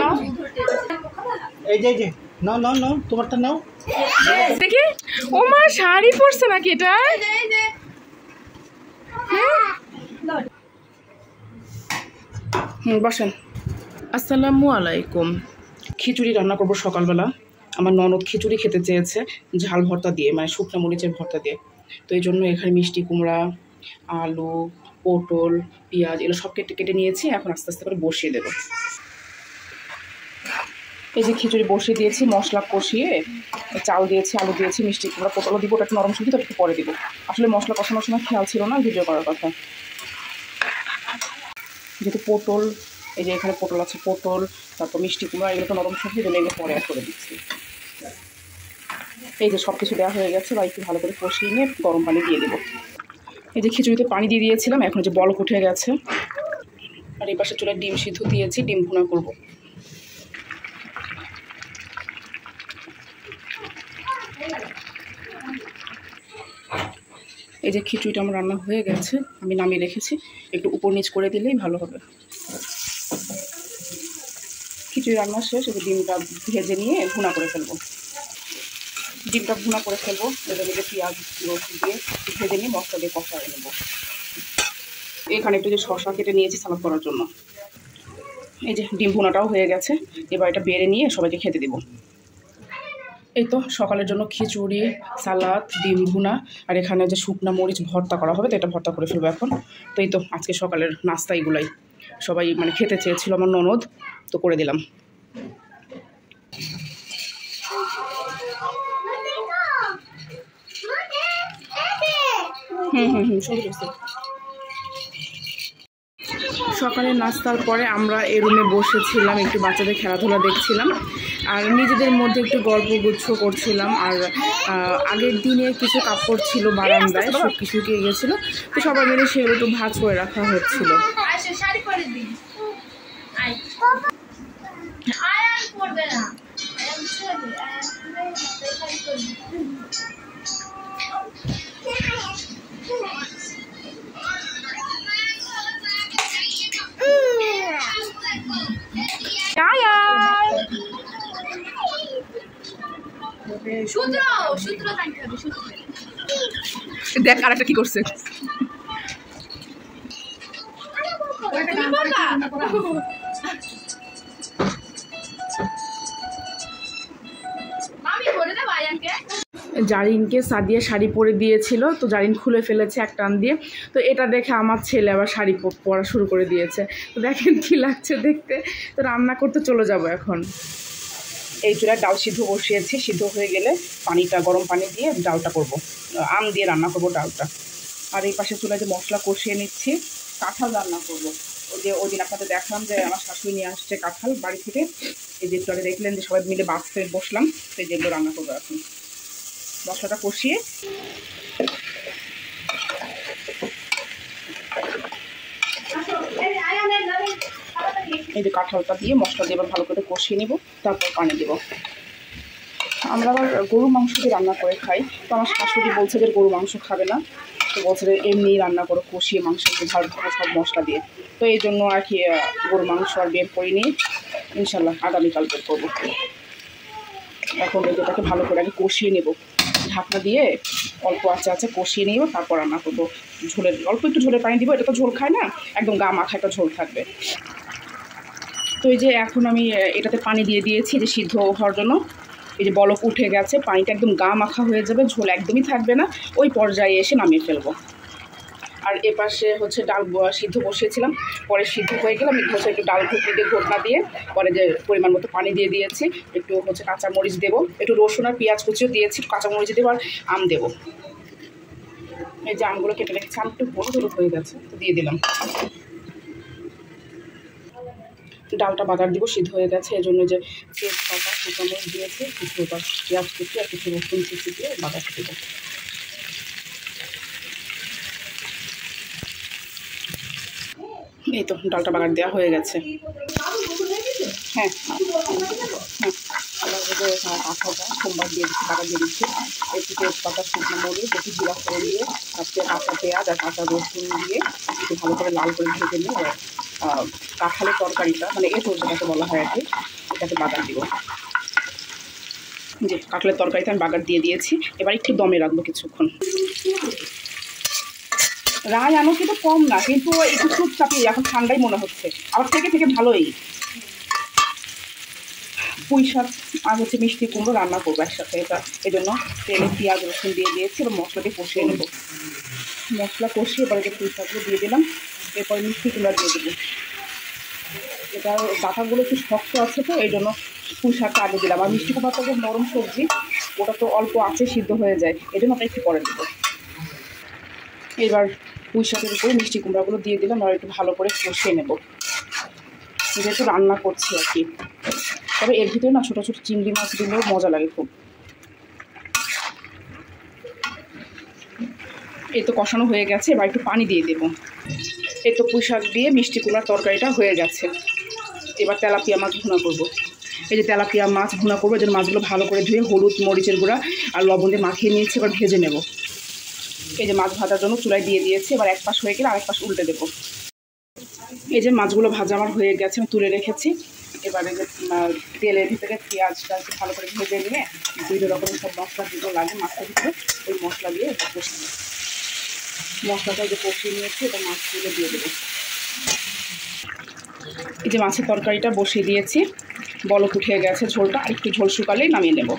নাও, এই যে নাও নাও নাও, তোমারটা নাও দেখি। ও মা, শাড়ি পরছে নাকি এটা? বসেন। আসসালামু আলাইকুম। খিচুড়ি রান্না করবো সকালবেলা। আমার ননদ খিচুড়ি খেতে চেয়েছে ঝাল ভর্তা দিয়ে, মানে শুকনো মরিচের ভর্তা দিয়ে। তো এই জন্য এখানে মিষ্টি কুমড়া, আলু, পটল, পেঁয়াজ এগুলো সব কেটে কেটে নিয়েছি। এখন আস্তে আস্তে করে বসিয়ে দেবো। এই যে খিচুড়ি বসিয়ে দিয়েছি, মশলা কষিয়ে চাল দিয়েছি, আলু দিয়েছি, মিষ্টি কুমড়া, পটলও দিব। ওটা একটু নরম সবজি, তো একটু পরে দিব। আসলে মশলা কষানোর সময় খেয়াল ছিল না ভিডিও করার কথা। যেহেতু পটল, এই যে এখানে পটল আছে, পটল তারপর মিষ্টি কুমড়া এগুলো তো নরম সবজি, এগুলো পরে অ্যাড করে দিচ্ছি। এই যে সব কিছু দেওয়া হয়ে গেছে, বা একটু ভালো করে কষিয়ে নিয়ে গরম পানি দিয়ে দেবো। এই যে খিচুড়িতে পানি দিয়ে দিয়েছিলাম, এখন যে বলক উঠে গেছে। আর এই পাশে চুলায় ডিম সিদ্ধ দিয়েছি, ডিম ভুনা করব। এই যে খিচুড়িটা আমার রান্না হয়ে গেছে, আমি নামিয়ে রেখেছি। একটু উপর নিচ করে দিলেই ভালো হবে। খিচুড়ি রান্না শেষ। এই যে ডিমটা ভেজে নিয়ে ভুনা করে ফেলবো। ডিমটা ভুনা করে ফেলবো, এদের মধ্যে পেঁয়াজ রসুন দিয়ে ভেজে নিয়ে মশলা দিয়ে কষায় নেবো। এখানে একটু যে শসা কেটে নিয়েছি সালাদ করার জন্য। এই যে ডিম ভুনাটাও হয়ে গেছে, এবার এটা বেড়ে নিয়ে সবাইকে খেতে দেবো। এই তো সকালের জন্য খিচুড়ি, সালাদ, ডিম ভুনা, আর এখানে যে শুকনা মরিচ ভর্তা করা হবে, তো এটা ভর্তা করে ফেলবো এখন। তো এই তো আজকে সকালের নাস্তা এগুলাই। সবাই মানে খেতে চেয়েছিল আমার ননদ, তো করে দিলাম। শুরু করছি। সকালে নাস্তার পরে আমরা এই রুমে বসেছিলাম, একটু বাচ্চাদের খেলাধুলা দেখছিলাম আর নিজেদের মধ্যে একটু গল্পগুচ্ছ করছিলাম। আর আগের দিনে কিছু কাপড় ছিল বারান্দায়, সব কিছু শুকিয়ে গেছিলো, তো সবাই মিলে সেগুলো একটু ভাঁজ করে রাখা হচ্ছিল। দেখ আর একটা কি করছে। জারিনকে সাদিয়া শাড়ি পরে দিয়েছিল, তো জারিন খুলে ফেলেছে এক টান দিয়ে। তো এটা দেখে আমার ছেলে আবার শাড়ি পরা শুরু করে দিয়েছে। তো দেখেন কি লাগছে দেখতে। তো রান্না করতে চলে যাব এখন। এই চুলায় ডাল সিদ্ধ বসিয়েছি, সিদ্ধ হয়ে গেলে পানিটা গরম পানি দিয়ে ডালটা করব, আম দিয়ে রান্না করব ডালটা। আর এই পাশে চুলায় যে মশলা কষিয়ে নিচ্ছি, কাঁঠাল রান্না করব। ওই দিন আপনাদের দেখলাম যে আমার শাশুড়ি নিয়ে আসছে কাঁঠাল বাড়ি থেকে। এই যে চলে দেখলেন যে সবাই মিলে বাঁচতে বসলাম, সেই যেগুলো রান্না করবো এখন। মশলাটা কষিয়ে এই যে কাঁঠালটা দিয়ে মশলা দিয়ে ভালো করে কষিয়ে নিব, তারপর পানি দেব। আমরা আবার গরু মাংস দিয়ে রান্না করে খাই, তো আমার শাশুড়ি বলছে যে গরু মাংস খাবে না, তো বলছে যে এমনি রান্না করো কষিয়ে মাংস ভালো সব মশলা দিয়ে। তো এই জন্য আর কি গরু মাংস আর বের করিনি, ইনশাল্লাহ আগামীকাল বের করবো। এখন এটাকে ভালো করে আগে কষিয়ে নেব, ঢাকনা দিয়ে অল্প আঁচে কষিয়ে নিব, তারপর রান্না করবো। ঝোলের অল্প একটু ঝোলের পানি দিব, এটা তো ঝোল খায় না, একদম গা মাখা একটা ঝোল থাকবে। তো এই যে এখন আমি এটাতে পানি দিয়ে দিয়েছি যে সিদ্ধ হওয়ার জন্য। এই যে বলক উঠে গেছে, পানিটা একদম গা মাখা হয়ে যাবে, ঝোল একদমই থাকবে না, ওই পর্যায়ে এসে নামিয়ে ফেলবো। আর এপাশে হচ্ছে ডাল সিদ্ধ বসিয়েছিলাম, পরে সিদ্ধ হয়ে গেলে আমি হচ্ছে একটু ডাল ঘুটনি দিয়ে ঘটনা দিয়ে পরে যে পরিমাণ মতো পানি দিয়ে দিয়েছি। একটু হচ্ছে কাঁচামরিচ দেবো, একটু রসুন আর পেঁয়াজ কুচিও দিয়েছি, কাঁচামরিচ দেবো আর আম দেবো। এই যে আমগুলো কেটে রেখেছি, আম একটু বড় বড় হয়ে গেছে, তো দিয়ে দিলাম। ডালটা বাগার দিব, সিদ্ধ হয়ে গেছে, এই জন্য যে তেজপাতা শুকনো দিয়েছি, কিছু পেঁয়াজ কুচি আর কিছু রসুন কুচি দিয়ে বাগার দেবো। এই তো ডালটা বাগার দেওয়া হয়ে গেছে। হ্যাঁ আঠাটা সোমবার দিয়ে দিচ্ছি, বাগার দিয়ে দিচ্ছি। একটু তেজপাতা শুকনো মরিচ, একটু জিরা ফোড়ন দিয়ে, তারপরে কাঁচা পেঁয়াজ আর কাঁচা রসুন দিয়ে একটু ভালো করে লাল করে ভেজে নিয়ে কাঁঠালের তরকারিটা, মানে এঁচোড় যেটাকে বলা হয় আর কি, এটাকে বাগার দিব। যে কাঁঠালের তরকারিতে আমি বাগার দিয়ে দিয়েছি। এবার একটু দমে রাখবো কিছুক্ষণ। রায় আনো কিন্তু কম না, কিন্তু একটু চুপ চাপিয়ে, এখন ঠান্ডাই মনে হচ্ছে, আবার থেকে থেকে ভালোই। পুঁই শাক আর হচ্ছে মিষ্টি কুমড়ো রান্না করবো একসাথে। এটা এই জন্য তেলে পেঁয়াজ রসুন দিয়ে দিয়েছি, এবার মশলা দিয়ে কষিয়ে নেবো। মশলা কষিয়ে এবার পুঁই শাকগুলো দিয়ে দিলাম, এরপর মিষ্টি কুমড়া দিয়ে দেবো। এটার ডাঁটাগুলো একটু শক্ত আছে, তো এই জন্য পুঁই শাকটা আগে দিলাম। আর মিষ্টি কুমড়াটা যে নরম সবজি, ওটা তো অল্প আছে সিদ্ধ হয়ে যায়, এই জন্য ওটা একটু পরে দেবো। এবার পুঁই শাকের উপরে মিষ্টি কুমড়াগুলো দিয়ে দিলাম, আর একটু ভালো করে কষিয়ে নেব, যেহেতু রান্না করছি আর কি। তবে এর ভিতরে না ছোটো ছোটো চিংড়ি মাছ দিলেও মজা লাগে খুব। এই তো কষানো হয়ে গেছে, এবার একটু পানি দিয়ে দেবো। এই তো পুঁই শাক দিয়ে মিষ্টি কুমড়ার তরকারিটা হয়ে গেছে। এবার তেলাপিয়া মাছ ভুনা করবো। এই যে তেলাপিয়া মাছ ভুনা করবো, এই জন্য মাছগুলো ভালো করে ধুয়ে হলুদ মরিচের গুঁড়া আর লবণ দিয়ে মাখিয়ে নিয়েছি, এবার ভেজে নেব। এই যে মাছ ভাজার জন্য চুলায় দিয়ে দিয়েছি, এবার এক পাশ হয়ে গেলে আরেক পাশ উল্টে দেবো। এই যে মাছগুলো ভাজা আমার হয়ে গেছে, আমি তুলে রেখেছি। এবারে যে তেলের ভিতরে পেঁয়াজটা একটু ভালো করে ভেজে নিয়ে বিভিন্ন রকমের সব মশলা যেগুলো লাগে মাছের ভিতরে, ওই মশলা দিয়ে কষিয়ে নেব। মশলাটা যে কষিয়ে নিয়েছি, এটা মাছগুলো দিয়ে দেবো। এই যে মাছের তরকারিটা বসিয়ে দিয়েছি, বলক উঠে গেছে, ঝোলটা আর একটু ঝোল শুকালেই নামিয়ে নেব।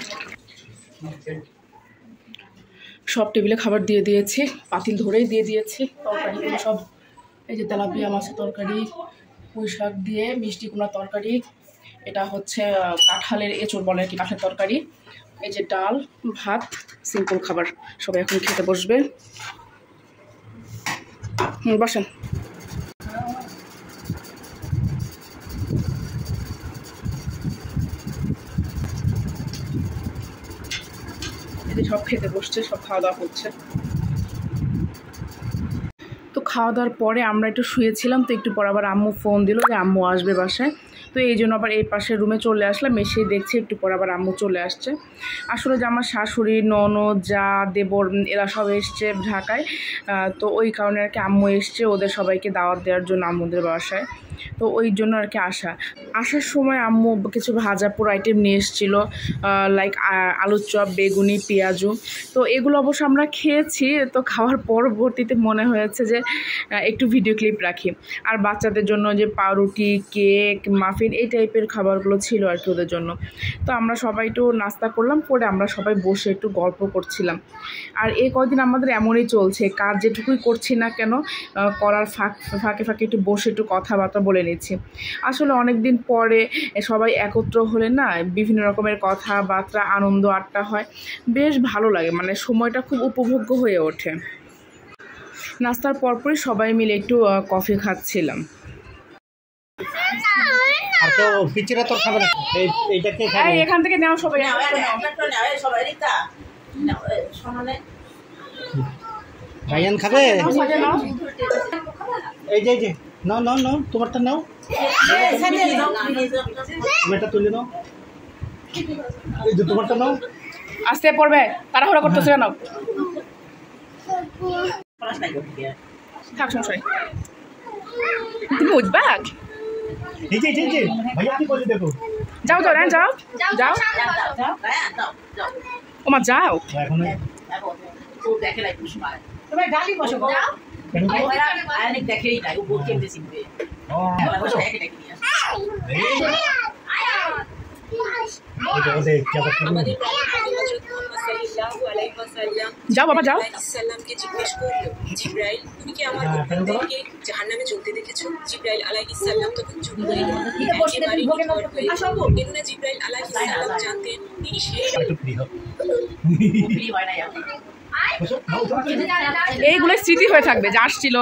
সব টেবিলে খাবার দিয়ে দিয়েছি, পাতিল ধরেই দিয়ে দিয়েছি তরকারিগুলো সব। এই যে তেলাপিয়া মাছের তরকারি, পুঁই শাক দিয়ে মিষ্টি কুমড়ার তরকারি, এটা হচ্ছে কাঁঠালের এঁচোড় বলে আর কি, কাঁঠালের তরকারি। এই যে ডাল ভাত, সিম্পল খাবার। সবাই এখন খেতে বসবে। বসেন। এই সব খেতে বসছে, সব খাওয়া দাওয়া হচ্ছে। তো খাওয়া দাওয়ার পরে আমরা একটু শুয়েছিলাম, তো একটু পর আবার আম্মু ফোন দিল যে আম্মু আসবে বাসায়। তো এই জন্য আবার এই পাশের রুমে চলে আসলাম, এসে দেখছি একটু পর আবার আম্মু চলে আসছে। আসলে যে আমার শাশুড়ি ননদ যা দেবর এরা সব এসছে ঢাকায়, তো ওই কারণে আর কি আম্মু এসছে ওদের সবাইকে দাওয়াত দেওয়ার জন্য আম্মুদের বাসায়। তো ওই জন্য আর কি আসার সময় আম্মু কিছু ভাজা পোড়া আইটেম নিয়ে এসেছিলো, লাইক আলুর চপ, বেগুনি, পেঁয়াজু। তো এগুলো অবশ্য আমরা খেয়েছি। তো খাওয়ার পরবর্তীতে মনে হয়েছে যে একটু ভিডিও ক্লিপ রাখি। আর বাচ্চাদের জন্য যে পাউরুটি, কেক, মাফিন এই টাইপের খাবারগুলো ছিল আর কি ওদের জন্য। তো আমরা সবাই একটু নাস্তা করলাম, করে আমরা সবাই বসে একটু গল্প করছিলাম। আর এই কয়দিন আমাদের এমনই চলছে, কাজ যেটুকুই করছি না কেন করার ফাঁকে ফাঁকে একটু বসে একটু কথাবার্তা বলে নিচ্ছি। আসলে অনেক দিন পরে সবাই একত্র হলে না বিভিন্ন রকমের কথাবার্তা, আনন্দ আড্ডা হয়, বেশ ভালো লাগে, মানে সময়টা খুব উপভোগ্য হয়ে ওঠে। নাস্তার পরপরই সবাই মিলে একটু কফি খাচ্ছিলাম। আর কেউ পিচিরা তোর খাবে না, এইটা কে খাবে? এখান থেকে নাও সবাই। ভাইয়ান খাবে? এই যে নাও নাও নাও, তোমারটা নাও, এটা তুলে নাও। এই যে তোমারটা নাও। আসতে পড়বে, তাড়াহুড়া করতেছে কেন? থাক সমস্যা নেই, তুমি বুঝবা। এই যে ভাইয়া কি বলে দেখো। যাও যাও রান, যাও যাও, ওমা যাও। এখন তোমার গালি বসো যাও। কেন গো? আয়ানিক দেখেই নাই, ও বোন কেমনে শিখবে। ও বসো একে ডেকে নিয়ে আসো। ওদের কি আবার কি? যাও বাবা যাও। সাল্লামকে জিজ্ঞেস করলো, জিব্রাইল তুমি কি আমার উম্মতদেরকে জাহান্নামে জ্বলতে দেখেছো? জিব্রাইল আলাইহিস সালাম তখন চুপ করে গেলেন। একেবারে নির্ভর হয়ে কেননা জিব্রাইল আলাইহিস সালাম জানতেন তিনি সেই একটু ফ্রি হও। ফ্রি হয় নাই এখন। বসো, নাও তোমার। এইগুলো স্মৃতি হয়ে থাকবে যে আসছিল।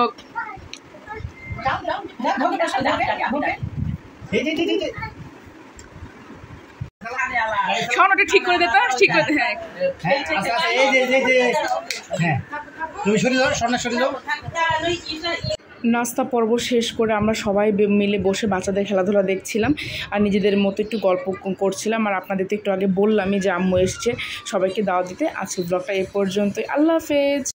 যাও যাও যাও ভোগে বসো যাও ভোগে। এই যে খাওয়ানোটা ঠিক করে দিতে, ঠিক করে দিতে। হ্যাঁ হ্যাঁ, আচ্ছা আচ্ছা, এই যে হ্যাঁ, তুমি সরে যাও, সামনে সরে যাও। নাস্তা পর্ব শেষ করে আমরা সবাই মিলে বসে বাচ্চাদের খেলাধুলা দেখছিলাম আর নিজেদের মতো একটু গল্প করছিলাম। আর আপনাদের তো একটু আগে বললামই যে আম্মু এসছে সবাইকে দাওয়াত দিতে। আজকের ব্লগটা এ পর্যন্তই। আল্লাহ হাফেজ।